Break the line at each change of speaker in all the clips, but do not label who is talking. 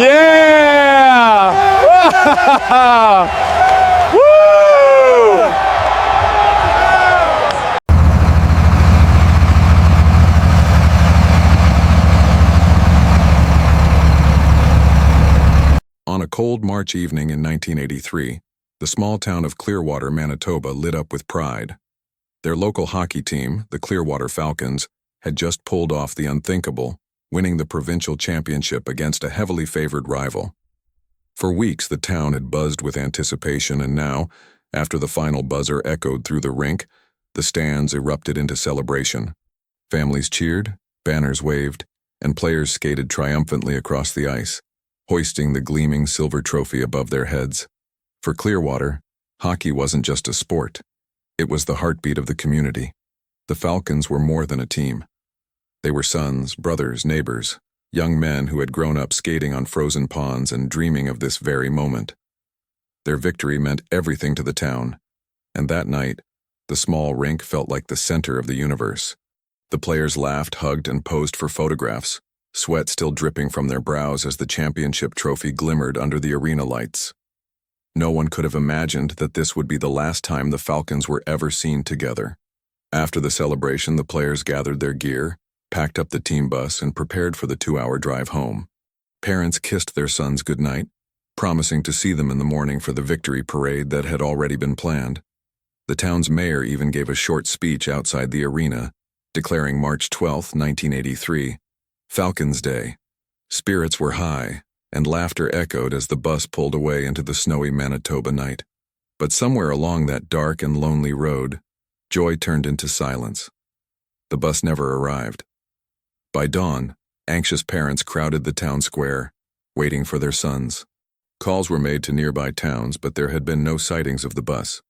Yeah! Woo!
On a cold March evening in 1983, the small town of Clearwater, Manitoba lit up with pride. Their local hockey team, the Clearwater Falcons, had just pulled off the unthinkable, winning the provincial championship against a heavily favored rival. For weeks, the town had buzzed with anticipation, and now, after the final buzzer echoed through the rink, the stands erupted into celebration. Families cheered, banners waved, and players skated triumphantly across the ice, hoisting the gleaming silver trophy above their heads. For Clearwater, hockey wasn't just a sport. It was the heartbeat of the community. The Falcons were more than a team. They were sons, brothers, neighbors, young men who had grown up skating on frozen ponds and dreaming of this very moment. Their victory meant everything to the town, and that night, the small rink felt like the center of the universe. The players laughed, hugged, and posed for photographs, sweat still dripping from their brows as the championship trophy glimmered under the arena lights. No one could have imagined that this would be the last time the Falcons were ever seen together. After the celebration, the players gathered their gear, packed up the team bus, and prepared for the 2-hour drive home. Parents kissed their sons goodnight, promising to see them in the morning for the victory parade that had already been planned. The town's mayor even gave a short speech outside the arena, declaring March 12, 1983, Falcons Day. Spirits were high, and laughter echoed as the bus pulled away into the snowy Manitoba night. But somewhere along that dark and lonely road, joy turned into silence. The bus never arrived. By dawn, anxious parents crowded the town square, waiting for their sons. Calls were made to nearby towns, but there had been no sightings of the bus.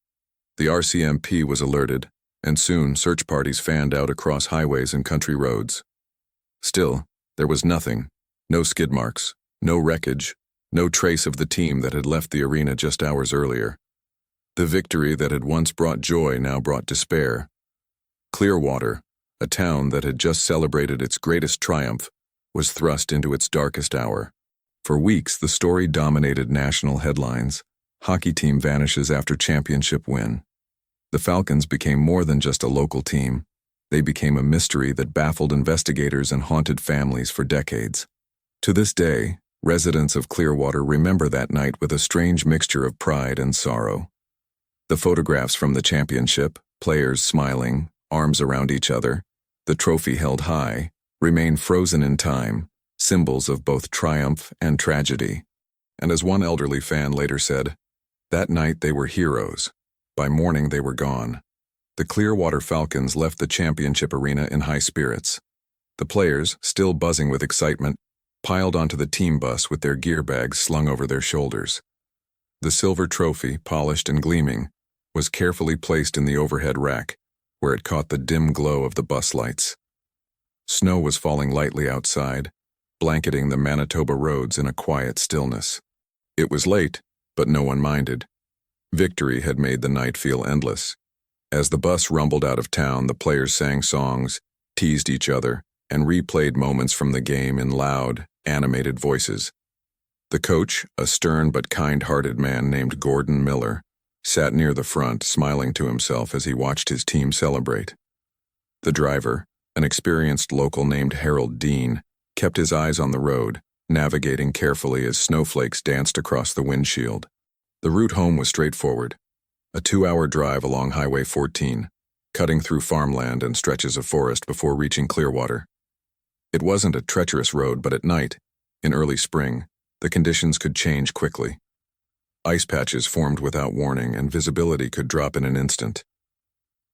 The RCMP was alerted, and soon search parties fanned out across highways and country roads. Still, there was nothing, no skid marks, no wreckage, no trace of the team that had left the arena just hours earlier. The victory that had once brought joy now brought despair. Clearwater, a town that had just celebrated its greatest triumph, was thrust into its darkest hour. For weeks, the story dominated national headlines. Hockey team vanishes after championship win. The Falcons became more than just a local team. They became a mystery that baffled investigators and haunted families for decades. To this day, residents of Clearwater remember that night with a strange mixture of pride and sorrow. The photographs from the championship, players smiling, arms around each other, the trophy held high, remain frozen in time, symbols of both triumph and tragedy. And as one elderly fan later said, that night they were heroes. By morning they were gone. The Clearwater Falcons left the championship arena in high spirits. The players, still buzzing with excitement, piled onto the team bus with their gear bags slung over their shoulders. The silver trophy, polished and gleaming, was carefully placed in the overhead rack, where it caught the dim glow of the bus lights. Snow was falling lightly outside, blanketing the Manitoba roads in a quiet stillness. It was late, but no one minded. Victory had made the night feel endless. As the bus rumbled out of town, the players sang songs, teased each other, and replayed moments from the game in loud, animated voices. The coach, a stern but kind-hearted man named Gordon Miller, sat near the front, smiling to himself as he watched his team celebrate. The driver, an experienced local named Harold Dean, kept his eyes on the road, navigating carefully as snowflakes danced across the windshield. The route home was straightforward, a 2-hour drive along Highway 14, cutting through farmland and stretches of forest before reaching Clearwater. It wasn't a treacherous road, but at night, in early spring, the conditions could change quickly. Ice patches formed without warning, and visibility could drop in an instant.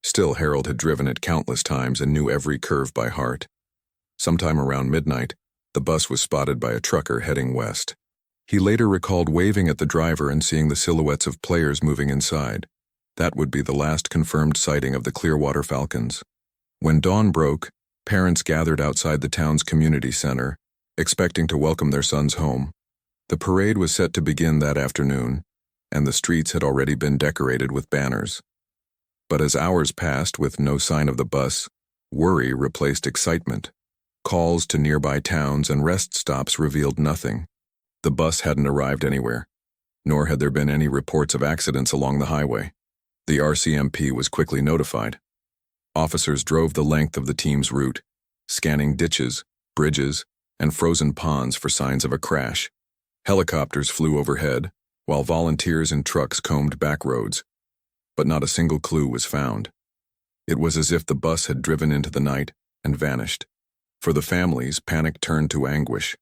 Still, Harold had driven it countless times and knew every curve by heart. Sometime around midnight, the bus was spotted by a trucker heading west. He later recalled waving at the driver and seeing the silhouettes of players moving inside. That would be the last confirmed sighting of the Clearwater Falcons. When dawn broke, parents gathered outside the town's community center, expecting to welcome their sons home. The parade was set to begin that afternoon, and the streets had already been decorated with banners. But as hours passed with no sign of the bus, worry replaced excitement. Calls to nearby towns and rest stops revealed nothing. The bus hadn't arrived anywhere, nor had there been any reports of accidents along the highway. The RCMP was quickly notified. Officers drove the length of the team's route, scanning ditches, bridges, and frozen ponds for signs of a crash. Helicopters flew overhead, while volunteers in trucks combed back roads, but not a single clue was found. It was as if the bus had driven into the night and vanished. For the families, panic turned to anguish.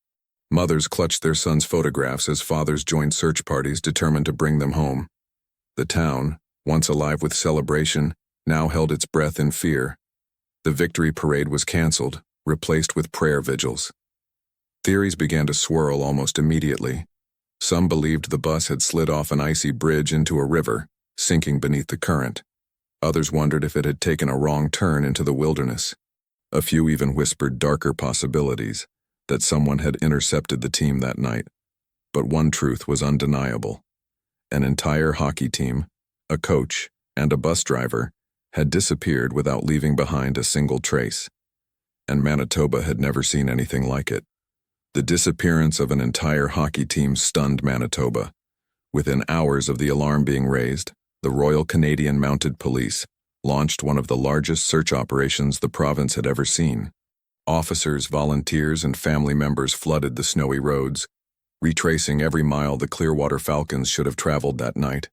Mothers clutched their sons' photographs as fathers joined search parties determined to bring them home. The town, once alive with celebration, now held its breath in fear. The victory parade was canceled, replaced with prayer vigils. Theories began to swirl almost immediately. Some believed the bus had slid off an icy bridge into a river, sinking beneath the current. Others wondered if it had taken a wrong turn into the wilderness. A few even whispered darker possibilities, that someone had intercepted the team that night. But one truth was undeniable. An entire hockey team, a coach, and a bus driver had disappeared without leaving behind a single trace. And Manitoba had never seen anything like it. The disappearance of an entire hockey team stunned Manitoba. Within hours of the alarm being raised, the Royal Canadian Mounted Police launched one of the largest search operations the province had ever seen. Officers, volunteers, and family members flooded the snowy roads, retracing every mile the Clearwater Falcons should have traveled that night.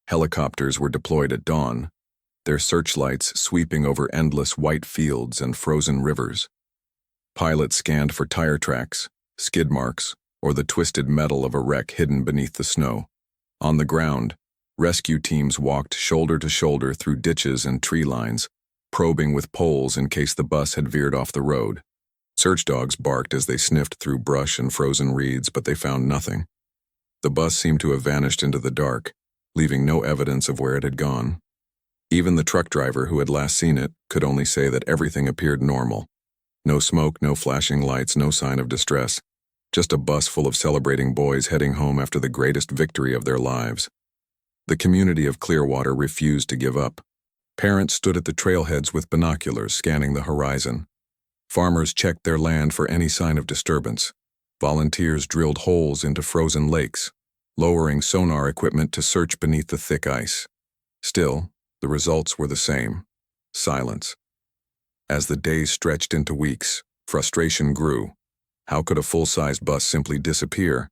Helicopters were deployed at dawn, their searchlights sweeping over endless white fields and frozen rivers. Pilots scanned for tire tracks, skid marks, or the twisted metal of a wreck hidden beneath the snow. On the ground, rescue teams walked shoulder to shoulder through ditches and tree lines, probing with poles in case the bus had veered off the road. Search dogs barked as they sniffed through brush and frozen reeds, but they found nothing. The bus seemed to have vanished into the dark, leaving no evidence of where it had gone. Even the truck driver who had last seen it could only say that everything appeared normal. No smoke, no flashing lights, no sign of distress. Just a bus full of celebrating boys heading home after the greatest victory of their lives. The community of Clearwater refused to give up. Parents stood at the trailheads with binoculars scanning the horizon. Farmers checked their land for any sign of disturbance. Volunteers drilled holes into frozen lakes, lowering sonar equipment to search beneath the thick ice. Still, the results were the same: silence. As the days stretched into weeks, frustration grew. How could a full-sized bus simply disappear?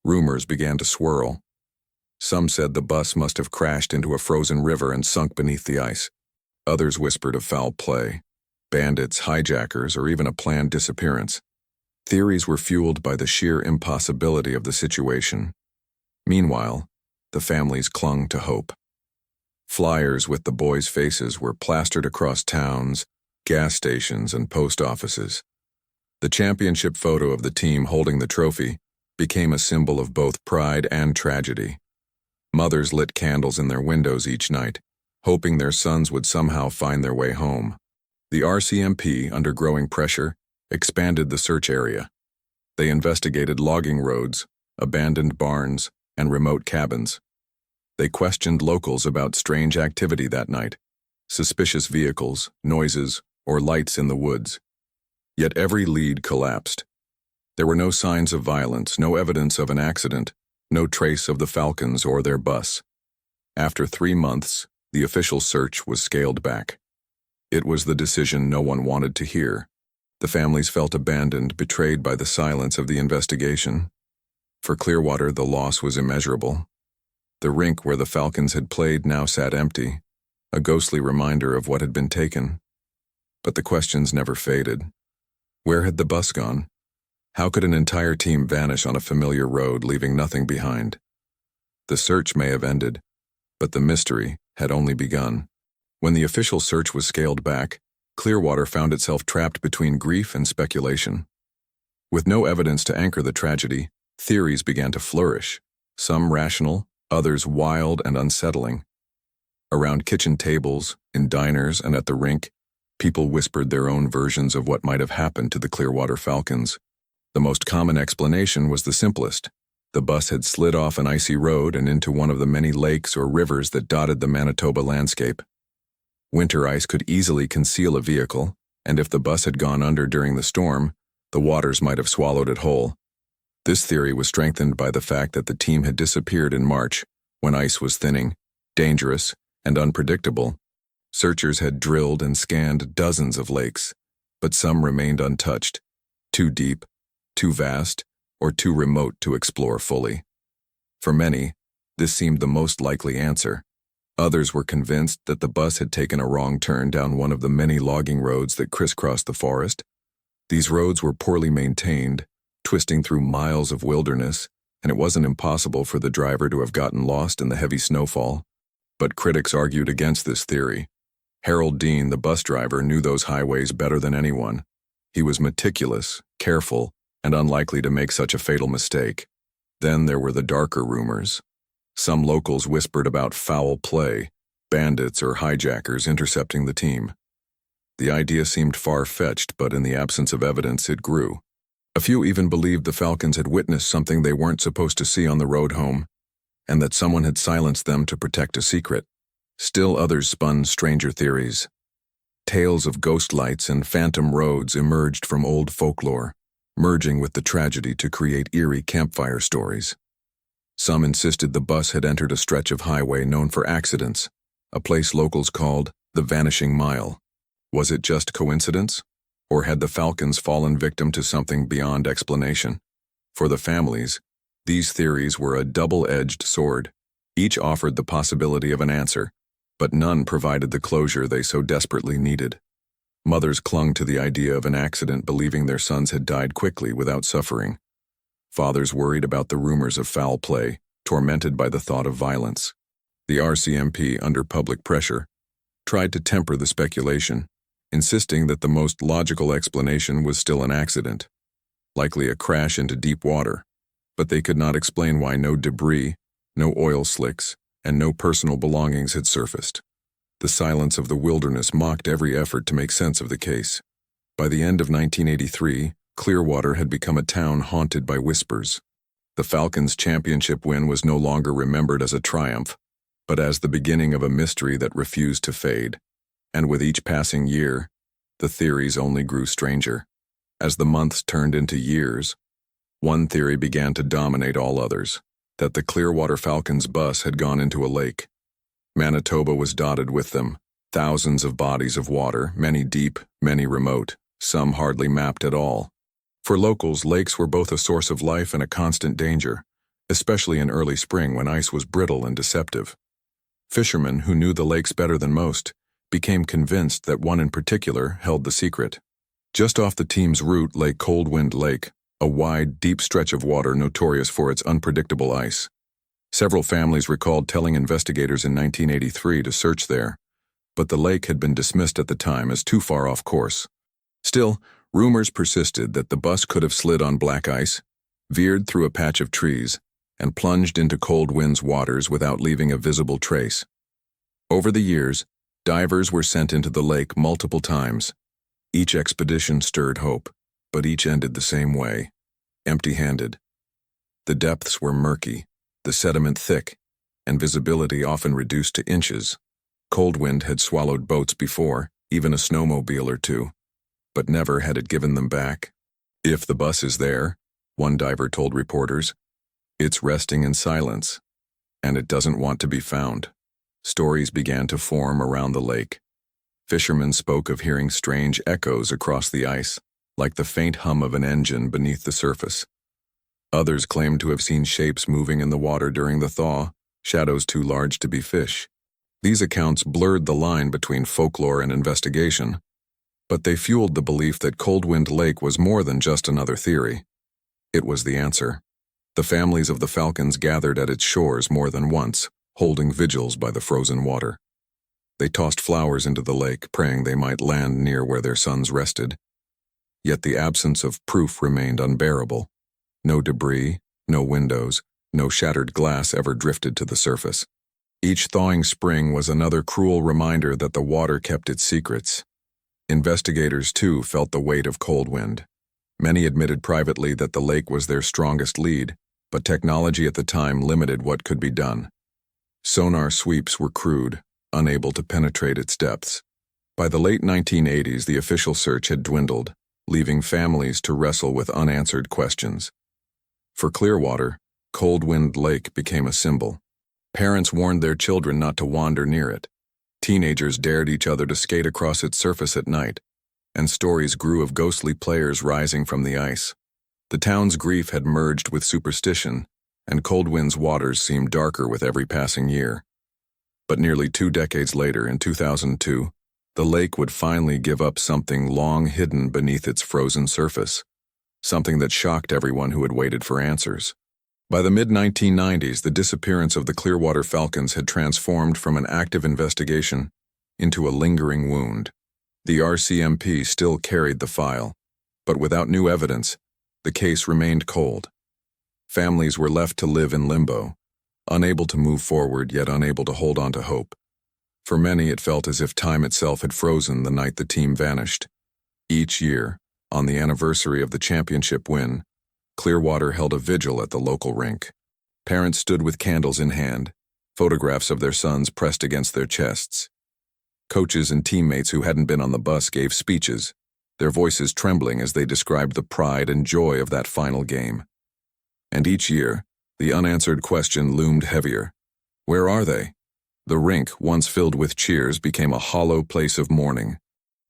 Rumors began to swirl. Some said the bus must have crashed into a frozen river and sunk beneath the ice. Others whispered of foul play, bandits, hijackers, or even a planned disappearance. Theories were fueled by the sheer impossibility of the situation. Meanwhile, the families clung to hope. Flyers with the boys' faces were plastered across towns, gas stations, and post offices. The championship photo of the team holding the trophy became a symbol of both pride and tragedy. Mothers lit candles in their windows each night, hoping their sons would somehow find their way home. The RCMP, under growing pressure, expanded the search area. They investigated logging roads, abandoned barns, and remote cabins. They questioned locals about strange activity that night, suspicious vehicles, noises, or lights in the woods. Yet every lead collapsed. There were no signs of violence, no evidence of an accident, no trace of the Falcons or their bus. After 3 months, the official search was scaled back. It was the decision no one wanted to hear. The families felt abandoned, betrayed by the silence of the investigation. For Clearwater, the loss was immeasurable. The rink where the Falcons had played now sat empty, a ghostly reminder of what had been taken. But the questions never faded. Where had the bus gone? How could an entire team vanish on a familiar road, leaving nothing behind? The search may have ended, but the mystery had only begun. When the official search was scaled back, Clearwater found itself trapped between grief and speculation. With no evidence to anchor the tragedy, theories began to flourish, some rational, others wild and unsettling. Around kitchen tables, in diners, and at the rink, people whispered their own versions of what might have happened to the Clearwater Falcons. The most common explanation was the simplest. The bus had slid off an icy road and into one of the many lakes or rivers that dotted the Manitoba landscape. Winter ice could easily conceal a vehicle, and if the bus had gone under during the storm, the waters might have swallowed it whole. This theory was strengthened by the fact that the team had disappeared in March, when ice was thinning, dangerous, and unpredictable. Searchers had drilled and scanned dozens of lakes, but some remained untouched, too deep, too vast, or too remote to explore fully. For many, this seemed the most likely answer. Others were convinced that the bus had taken a wrong turn down one of the many logging roads that crisscrossed the forest. These roads were poorly maintained, twisting through miles of wilderness, and it wasn't impossible for the driver to have gotten lost in the heavy snowfall. But critics argued against this theory. Harold Dean, the bus driver, knew those highways better than anyone. He was meticulous, careful, and unlikely to make such a fatal mistake. Then there were the darker rumors. Some locals whispered about foul play, bandits or hijackers intercepting the team. The idea seemed far-fetched, but in the absence of evidence, it grew. A few even believed the Falcons had witnessed something they weren't supposed to see on the road home, and that someone had silenced them to protect a secret. Still others spun stranger theories. Tales of ghost lights and phantom roads emerged from old folklore, merging with the tragedy to create eerie campfire stories. Some insisted the bus had entered a stretch of highway known for accidents, a place locals called the Vanishing Mile. Was it just coincidence? Or had the Falcons fallen victim to something beyond explanation? For the families, these theories were a double-edged sword. Each offered the possibility of an answer, but none provided the closure they so desperately needed. Mothers clung to the idea of an accident, believing their sons had died quickly without suffering. Fathers worried about the rumors of foul play, tormented by the thought of violence. The RCMP, under public pressure, tried to temper the speculation, insisting that the most logical explanation was still an accident, likely a crash into deep water, but they could not explain why no debris, no oil slicks, and no personal belongings had surfaced. The silence of the wilderness mocked every effort to make sense of the case. By the end of 1983, Clearwater had become a town haunted by whispers. The Falcons' championship win was no longer remembered as a triumph, but as the beginning of a mystery that refused to fade. And with each passing year, the theories only grew stranger. As the months turned into years, one theory began to dominate all others, that the Clearwater Falcons bus had gone into a lake. Manitoba was dotted with them, thousands of bodies of water, many deep, many remote, some hardly mapped at all. For locals, lakes were both a source of life and a constant danger, especially in early spring when ice was brittle and deceptive. Fishermen, who knew the lakes better than most, became convinced that one in particular held the secret. Just off the team's route lay Coldwind Lake, a wide, deep stretch of water notorious for its unpredictable ice. Several families recalled telling investigators in 1983 to search there, but the lake had been dismissed at the time as too far off course. Still, rumors persisted that the bus could have slid on black ice, veered through a patch of trees, and plunged into Coldwind's waters without leaving a visible trace. Over the years, divers were sent into the lake multiple times. Each expedition stirred hope, but each ended the same way, empty-handed. The depths were murky, the sediment thick, and visibility often reduced to inches. Coldwind had swallowed boats before, even a snowmobile or two, but never had it given them back. If the bus is there, one diver told reporters, it's resting in silence, and it doesn't want to be found. Stories began to form around the lake. Fishermen spoke of hearing strange echoes across the ice, like the faint hum of an engine beneath the surface. Others claimed to have seen shapes moving in the water during the thaw, shadows too large to be fish. These accounts blurred the line between folklore and investigation, but they fueled the belief that Coldwind Lake was more than just another theory. It was the answer. The families of the Falcons gathered at its shores more than once, holding vigils by the frozen water. They tossed flowers into the lake, praying they might land near where their sons rested. Yet the absence of proof remained unbearable. No debris, no windows, no shattered glass ever drifted to the surface. Each thawing spring was another cruel reminder that the water kept its secrets. Investigators, too, felt the weight of Coldwind. Many admitted privately that the lake was their strongest lead, but technology at the time limited what could be done. Sonar sweeps were crude, unable to penetrate its depths. By the late 1980s, the official search had dwindled, leaving families to wrestle with unanswered questions. For Clearwater, Coldwind Lake became a symbol. Parents warned their children not to wander near it. Teenagers dared each other to skate across its surface at night, and stories grew of ghostly players rising from the ice. The town's grief had merged with superstition, and Coldwind's waters seemed darker with every passing year. But nearly 2 decades later, in 2002, the lake would finally give up something long hidden beneath its frozen surface, something that shocked everyone who had waited for answers. By the mid-1990s, the disappearance of the Clearwater Falcons had transformed from an active investigation into a lingering wound. The RCMP still carried the file, but without new evidence, the case remained cold. Families were left to live in limbo, unable to move forward yet unable to hold on to hope. For many, it felt as if time itself had frozen the night the team vanished. Each year, on the anniversary of the championship win, Clearwater held a vigil at the local rink. Parents stood with candles in hand, photographs of their sons pressed against their chests. Coaches and teammates who hadn't been on the bus gave speeches, their voices trembling as they described the pride and joy of that final game. And each year, the unanswered question loomed heavier. Where are they? The rink, once filled with cheers, became a hollow place of mourning.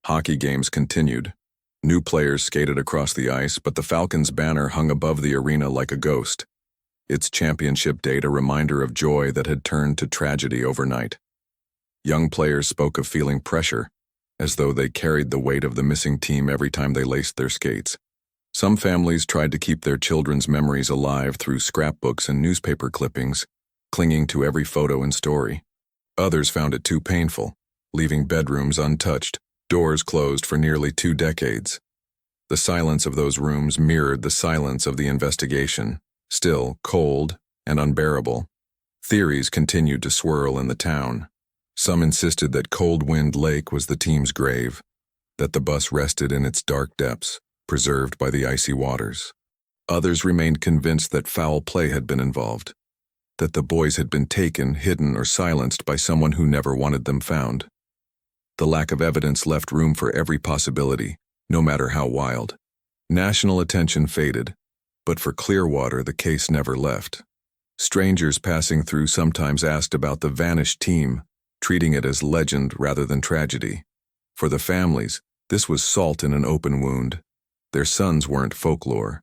Hockey games continued. New players skated across the ice, but the Falcons' banner hung above the arena like a ghost, its championship date a reminder of joy that had turned to tragedy overnight. Young players spoke of feeling pressure, as though they carried the weight of the missing team every time they laced their skates. Some families tried to keep their children's memories alive through scrapbooks and newspaper clippings, clinging to every photo and story. Others found it too painful, leaving bedrooms untouched, doors closed for nearly 2 decades. The silence of those rooms mirrored the silence of the investigation, still cold and unbearable. Theories continued to swirl in the town. Some insisted that Coldwind Lake was the team's grave, that the bus rested in its dark depths, preserved by the icy waters. Others remained convinced that foul play had been involved, that the boys had been taken, hidden, or silenced by someone who never wanted them found. The lack of evidence left room for every possibility, no matter how wild. National attention faded, but for Clearwater the case never left. Strangers passing through sometimes asked about the vanished team, treating it as legend rather than tragedy. For the families, this was salt in an open wound. Their sons weren't folklore.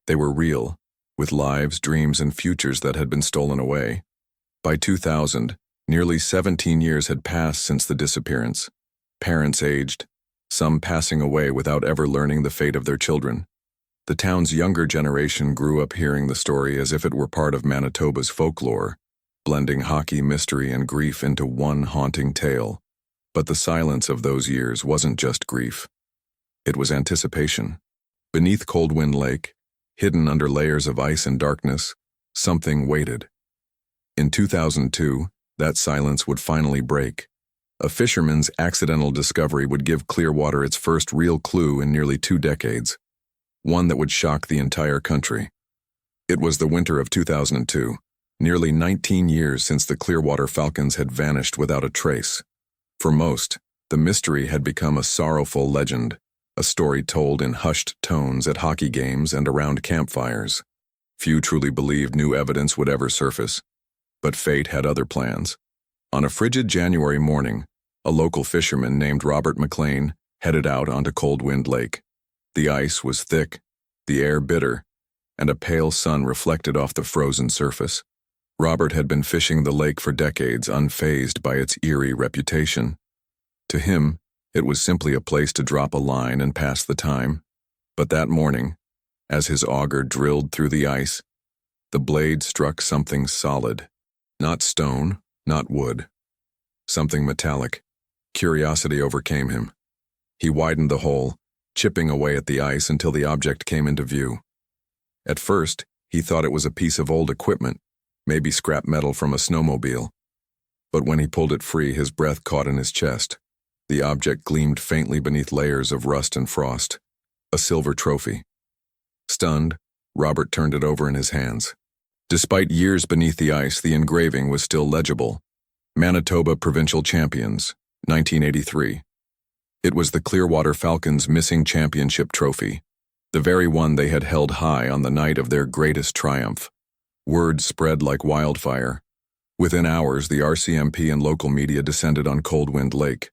They were real, with lives, dreams, and futures that had been stolen away. By 2000, nearly 17 years had passed since the disappearance. Parents aged, some passing away without ever learning the fate of their children. The town's younger generation grew up hearing the story as if it were part of Manitoba's folklore, blending hockey, mystery, and grief into one haunting tale. But the silence of those years wasn't just grief. It was anticipation. Beneath Coldwind Lake, hidden under layers of ice and darkness, something waited. In 2002, that silence would finally break. A fisherman's accidental discovery would give Clearwater its first real clue in nearly 2 decades, one that would shock the entire country. It was the winter of 2002, nearly 19 years since the Clearwater Falcons had vanished without a trace. For most, the mystery had become a sorrowful legend, a story told in hushed tones at hockey games and around campfires. Few truly believed new evidence would ever surface, but fate had other plans. On a frigid January morning, a local fisherman named Robert McLean headed out onto Coldwind Lake. The ice was thick, the air bitter, and a pale sun reflected off the frozen surface. Robert had been fishing the lake for decades, unfazed by its eerie reputation. To him, it was simply a place to drop a line and pass the time. But that morning, as his auger drilled through the ice, the blade struck something solid. Not stone, not wood. Something metallic. Curiosity overcame him. He widened the hole, chipping away at the ice until the object came into view. At first, he thought it was a piece of old equipment, maybe scrap metal from a snowmobile. But when he pulled it free, his breath caught in his chest. The object gleamed faintly beneath layers of rust and frost. A silver trophy. Stunned, Robert turned it over in his hands. Despite years beneath the ice, the engraving was still legible. Manitoba Provincial Champions, 1983. It was the Clearwater Falcons' missing championship trophy, the very one they had held high on the night of their greatest triumph. Word spread like wildfire. Within hours, the RCMP and local media descended on Coldwind Lake.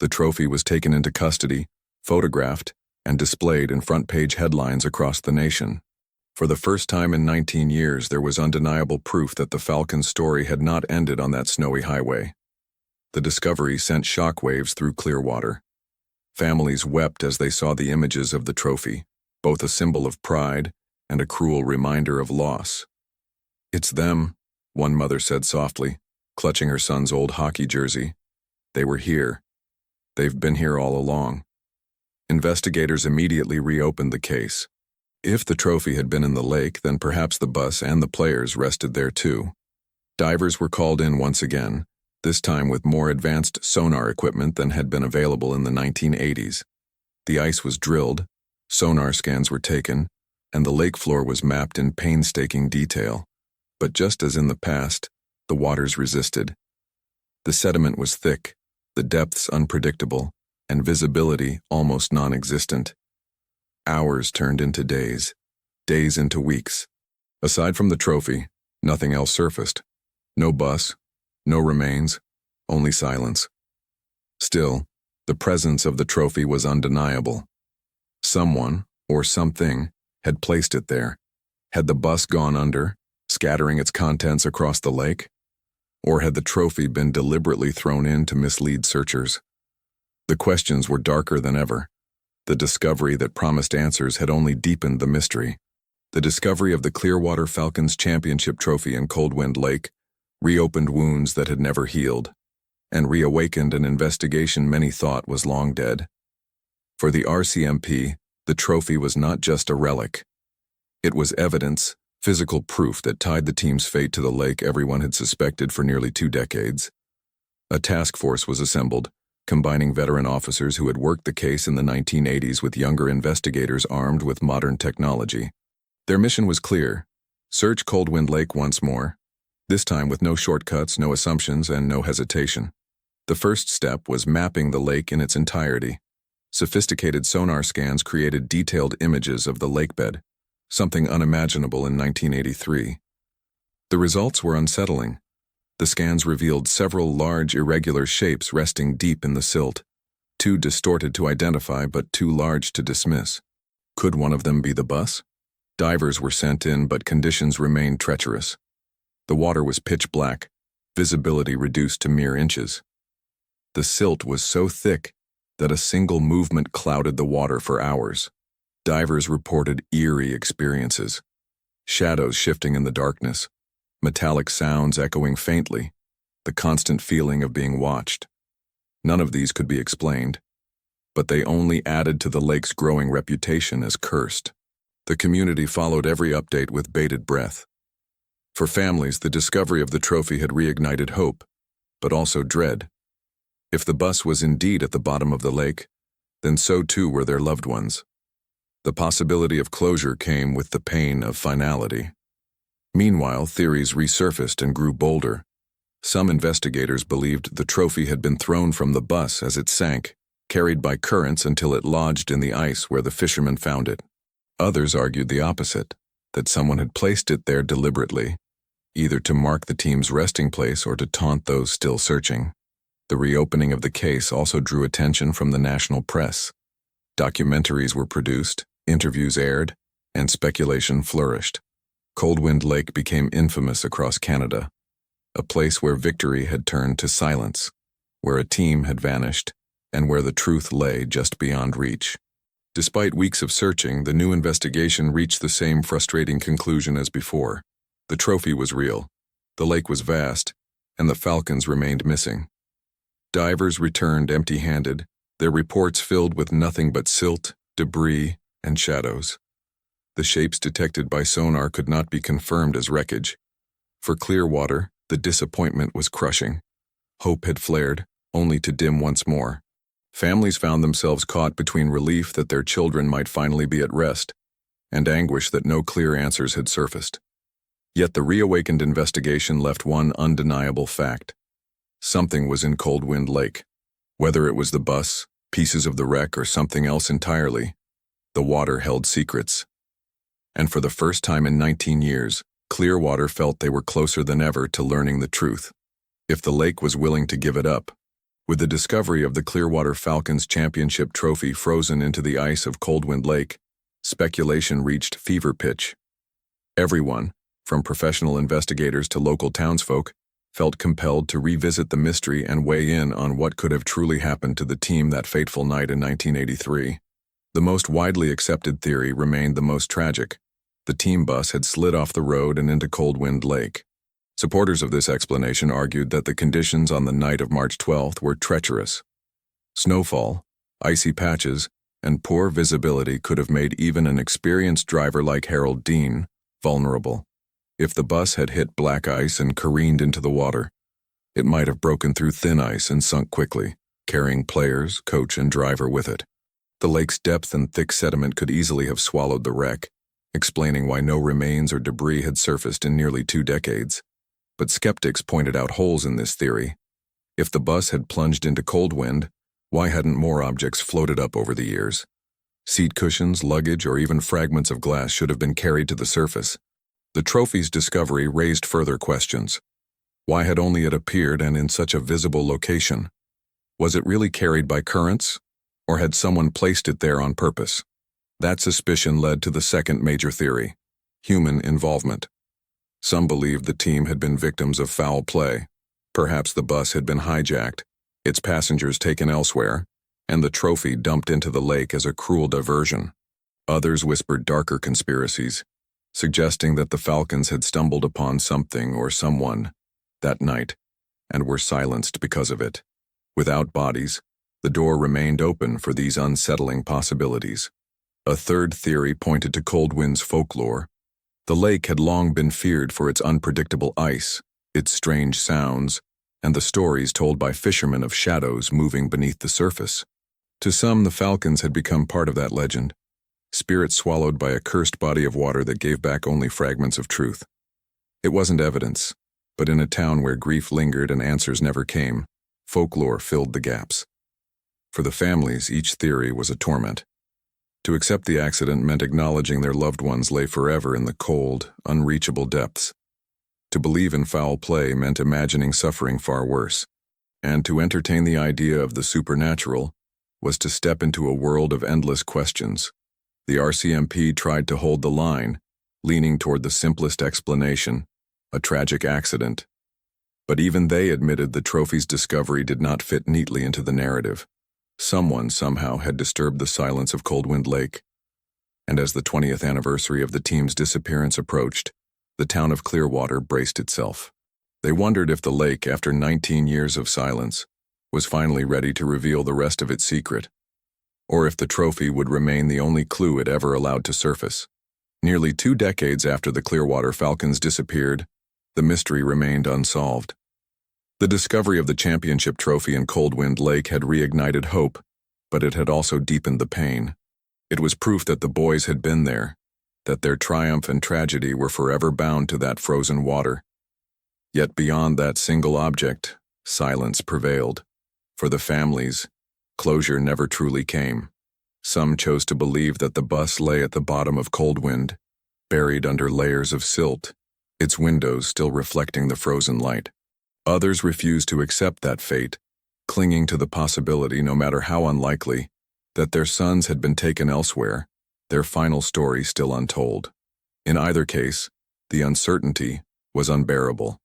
The trophy was taken into custody, photographed, and displayed in front-page headlines across the nation. For the first time in 19 years, there was undeniable proof that the Falcons' story had not ended on that snowy highway. The discovery sent shockwaves through Clearwater. Families wept as they saw the images of the trophy, both a symbol of pride and a cruel reminder of loss. "It's them," one mother said softly, clutching her son's old hockey jersey. "They were here. They've been here all along." Investigators immediately reopened the case. If the trophy had been in the lake, then perhaps the bus and the players rested there too. Divers were called in once again, this time with more advanced sonar equipment than had been available in the 1980s. The ice was drilled, sonar scans were taken, and the lake floor was mapped in painstaking detail. But just as in the past, the waters resisted. The sediment was thick, the depths unpredictable, and visibility almost non-existent. Hours turned into days, days into weeks. Aside from the trophy, nothing else surfaced. No bus, no remains, only silence. Still, the presence of the trophy was undeniable. Someone, or something, had placed it there. Had the bus gone under, scattering its contents across the lake? Or had the trophy been deliberately thrown in to mislead searchers? The questions were darker than ever. The discovery that promised answers had only deepened the mystery. The discovery of the Clearwater Falcons championship trophy in Coldwind Lake reopened wounds that had never healed, and reawakened an investigation many thought was long dead. For the RCMP, the trophy was not just a relic. It was evidence, physical proof that tied the team's fate to the lake everyone had suspected for nearly 2 decades. A task force was assembled, combining veteran officers who had worked the case in the 1980s with younger investigators armed with modern technology. Their mission was clear: search Coldwind Lake once more, this time with no shortcuts, no assumptions, and no hesitation. The first step was mapping the lake in its entirety. Sophisticated sonar scans created detailed images of the lakebed, something unimaginable in 1983. The results were unsettling. The scans revealed several large irregular shapes resting deep in the silt, too distorted to identify but too large to dismiss. Could one of them be the bus? Divers were sent in, but conditions remained treacherous. The water was pitch black, visibility reduced to mere inches. The silt was so thick that a single movement clouded the water for hours. Divers reported eerie experiences, shadows shifting in the darkness, metallic sounds echoing faintly, the constant feeling of being watched. None of these could be explained, but they only added to the lake's growing reputation as cursed. The community followed every update with bated breath. For families, the discovery of the trophy had reignited hope, but also dread. If the bus was indeed at the bottom of the lake, then so too were their loved ones. The possibility of closure came with the pain of finality. Meanwhile, theories resurfaced and grew bolder. Some investigators believed the trophy had been thrown from the bus as it sank, carried by currents until it lodged in the ice where the fishermen found it. Others argued the opposite, that someone had placed it there deliberately, either to mark the team's resting place or to taunt those still searching. The reopening of the case also drew attention from the national press. Documentaries were produced, interviews aired, and speculation flourished. Coldwind Lake became infamous across Canada, a place where victory had turned to silence, where a team had vanished, and where the truth lay just beyond reach. Despite weeks of searching, the new investigation reached the same frustrating conclusion as before. The trophy was real, the lake was vast, and the Falcons remained missing. Divers returned empty-handed, their reports filled with nothing but silt, debris, and shadows. The shapes detected by sonar could not be confirmed as wreckage. For Clearwater, the disappointment was crushing. Hope had flared, only to dim once more. Families found themselves caught between relief that their children might finally be at rest, and anguish that no clear answers had surfaced. Yet the reawakened investigation left one undeniable fact. Something was in Coldwind Lake. Whether it was the bus, pieces of the wreck, or something else entirely, The water held secrets. And for the first time in 19 years, Clearwater felt they were closer than ever to learning the truth. If the lake was willing to give it up. With the discovery of the Clearwater Falcons championship trophy frozen into the ice of Coldwind Lake, speculation reached fever pitch. Everyone, from professional investigators to local townsfolk, felt compelled to revisit the mystery and weigh in on what could have truly happened to the team that fateful night in 1983. The most widely accepted theory remained the most tragic. The team bus had slid off the road and into Coldwind Lake. Supporters of this explanation argued that the conditions on the night of March 12th were treacherous. Snowfall, icy patches, and poor visibility could have made even an experienced driver like Harold Dean vulnerable. If the bus had hit black ice and careened into the water, it might have broken through thin ice and sunk quickly, carrying players, coach, and driver with it. The lake's depth and thick sediment could easily have swallowed the wreck, explaining why no remains or debris had surfaced in nearly 2 decades. But skeptics pointed out holes in this theory. If the bus had plunged into Coldwind, why hadn't more objects floated up over the years? Seat cushions, luggage, or even fragments of glass should have been carried to the surface. The trophy's discovery raised further questions. Why had only it appeared and in such a visible location? Was it really carried by currents, or had someone placed it there on purpose? That suspicion led to the second major theory: human involvement. Some believed the team had been victims of foul play. Perhaps the bus had been hijacked, its passengers taken elsewhere, and the trophy dumped into the lake as a cruel diversion. Others whispered darker conspiracies, suggesting that the Falcons had stumbled upon something or someone that night and were silenced because of it. Without bodies, the door remained open for these unsettling possibilities. A third theory pointed to Coldwind's folklore. The lake had long been feared for its unpredictable ice, its strange sounds, and the stories told by fishermen of shadows moving beneath the surface. To some, the Falcons had become part of that legend, spirits swallowed by a cursed body of water that gave back only fragments of truth. It wasn't evidence, but in a town where grief lingered and answers never came, folklore filled the gaps. For the families, each theory was a torment. To accept the accident meant acknowledging their loved ones lay forever in the cold, unreachable depths. To believe in foul play meant imagining suffering far worse. And to entertain the idea of the supernatural was to step into a world of endless questions. The RCMP tried to hold the line, leaning toward the simplest explanation: a tragic accident. But even they admitted the trophy's discovery did not fit neatly into the narrative. Someone somehow had disturbed the silence of Coldwind Lake. And as the 20th anniversary of the team's disappearance approached, the town of Clearwater braced itself. They wondered if the lake, after 19 years of silence, was finally ready to reveal the rest of its secret, or if the trophy would remain the only clue it ever allowed to surface. Nearly 2 decades after the Clearwater Falcons disappeared, the mystery remained unsolved. The discovery of the championship trophy in Coldwind Lake had reignited hope, but it had also deepened the pain. It was proof that the boys had been there, that their triumph and tragedy were forever bound to that frozen water. Yet beyond that single object, silence prevailed. For the families, closure never truly came. Some chose to believe that the bus lay at the bottom of Coldwind, buried under layers of silt, its windows still reflecting the frozen light. Others refused to accept that fate, clinging to the possibility, no matter how unlikely, that their sons had been taken elsewhere, their final story still untold. In either case, the uncertainty was unbearable.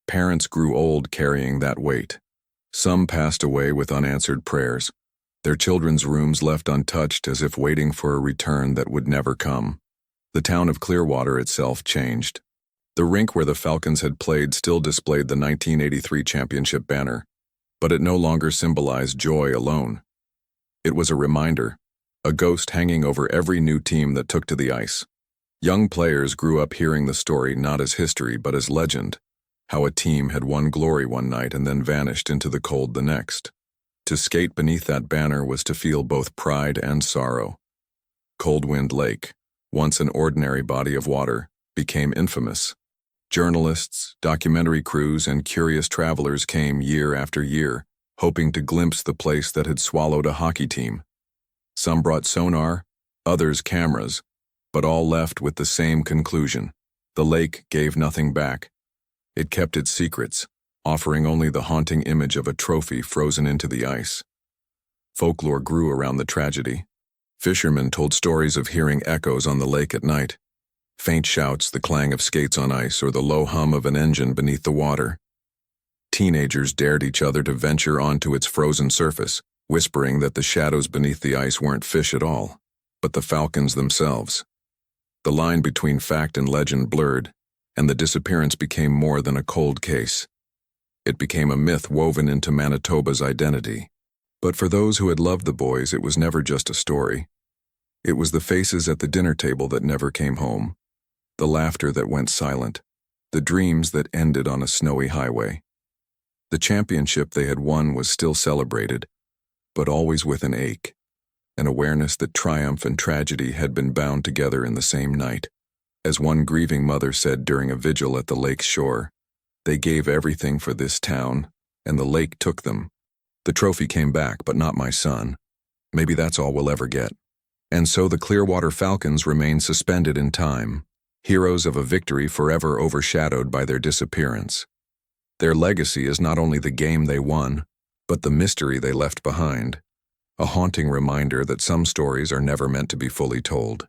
Parents grew old carrying that weight. Some passed away with unanswered prayers, their children's rooms left untouched as if waiting for a return that would never come. The town of Clearwater itself changed. The rink where the Falcons had played still displayed the 1983 championship banner, but it no longer symbolized joy alone. It was a reminder, a ghost hanging over every new team that took to the ice. Young players grew up hearing the story not as history but as legend, how a team had won glory one night and then vanished into the cold the next. To skate beneath that banner was to feel both pride and sorrow. Coldwind Lake, once an ordinary body of water, became infamous. Journalists, documentary crews, and curious travelers came year after year, hoping to glimpse the place that had swallowed a hockey team. Some brought sonar, others cameras, but all left with the same conclusion. The lake gave nothing back. It kept its secrets, offering only the haunting image of a trophy frozen into the ice. Folklore grew around the tragedy. Fishermen told stories of hearing echoes on the lake at night, faint shouts, the clang of skates on ice, or the low hum of an engine beneath the water. Teenagers dared each other to venture onto its frozen surface, whispering that the shadows beneath the ice weren't fish at all, but the falcons themselves. The line between fact and legend blurred, and the disappearance became more than a cold case. It became a myth woven into Manitoba's identity. But for those who had loved the boys, it was never just a story. It was the faces at the dinner table that never came home, the laughter that went silent, the dreams that ended on a snowy highway. The championship they had won was still celebrated, but always with an ache, an awareness that triumph and tragedy had been bound together in the same night. As one grieving mother said during a vigil at the lake's shore, "They gave everything for this town, and the lake took them. The trophy came back, but not my son. Maybe that's all we'll ever get." And so the Clearwater Falcons remain suspended in time, heroes of a victory forever overshadowed by their disappearance. Their legacy is not only the game they won, but the mystery they left behind, a haunting reminder that some stories are never meant to be fully told.